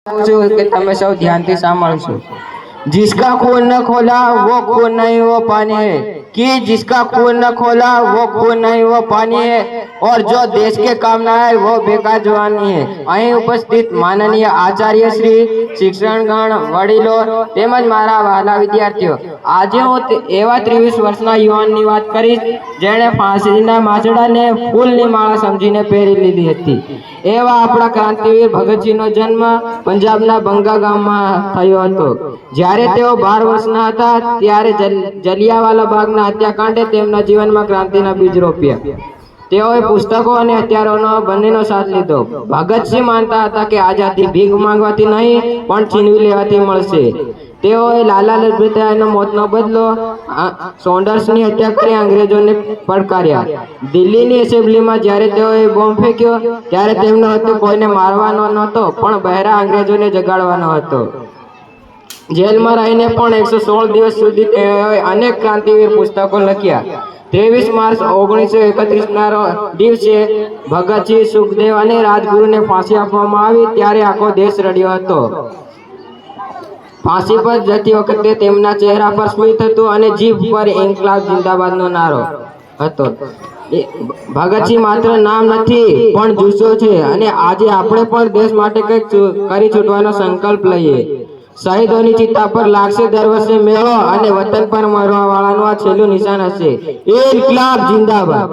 कि तमे सब ध्यान थी सामभळशो। जिसका खून न खोला वो खून नहीं वो पानी है, कि जिसका खून न खोला वो खून नहीं वो पानी है, और जो देश के काम ना है वो बेकार जवानी है। અહીં ઉપસ્થિત માનનીય આચાર્ય શ્રી, શિક્ષણગણ, વડીલો તેમજ મારા વહાલા વિદ્યાર્થીઓ, આજે હું એવા 23 વર્ષના યુવાનની વાત કરીશ જેણે ફાંસીના માછડાને ફૂલની માળા સમજીને પહેરી લીધી હતી। એવા આપણા ક્રાંતિવીર ભગતસિંહનો જન્મ પંજાબના બંગા ગામમાં થયો હતો। જ્યારે તેઓ 12 વર્ષના હતા ત્યારે જલિયાવાલા બાગના હત્યાકાંડે તેમના જીવનમાં ક્રાંતિના બીજ રોપ્યા। તેઓએ પુસ્તકો અને હથિયારોનો બંનેનો સાથ લીધો। ભગતસિંહ માનતા હતા કે આઝાદી ભીખ માંગવાથી નહીં પણ છીનવી લેવાથી મળશે। તેઓએ લાલા લજપતરાયના મોતનો બદલો સોન્ડર્સની હત્યા કરી અંગ્રેજોને પડકાર્યા। દિલ્હીની એસેમ્બલીમાં જ્યારે તેઓએ બોમ્બ ફેંક્યો ત્યારે તેમનો હેતુ કોઈને મારવાનો નહોતો પણ બહેરા અંગ્રેજોને જગાડવાનો હતો। જેલમાં રહીને પણ 116 દિવસ સુધી તેઓએ અનેક ક્રાંતિવીર પુસ્તકો લખ્યા। 23 માર્ચ 1931ના દિવસે ભગતસિંહ, સુખદેવ અને રાજગુરુને ફાંસી આપવામાં આવી ત્યારે આખો દેશ રડ્યો હતો। ફાંસી પર જતી વખતે તેમના ચહેરા પર સ્મિત હતું અને જીભ પર ઇન્કલાબ જિંદાબાદનો નારો હતો। ભગતસિંહ માત્ર નામ નથી પણ જુસ્સો છે અને આજે આપણે પણ દેશ માટે કંઈક કરી છૂટવાનો સંકલ્પ લઈએ। શહીદોની ચિતા પર લાગશે દર વર્ષે મેળો અને વતન પર મરવા વાળાનું આ છેલ્લું નિશાન હશે। ઇન્કલાબ જિંદાબાદ।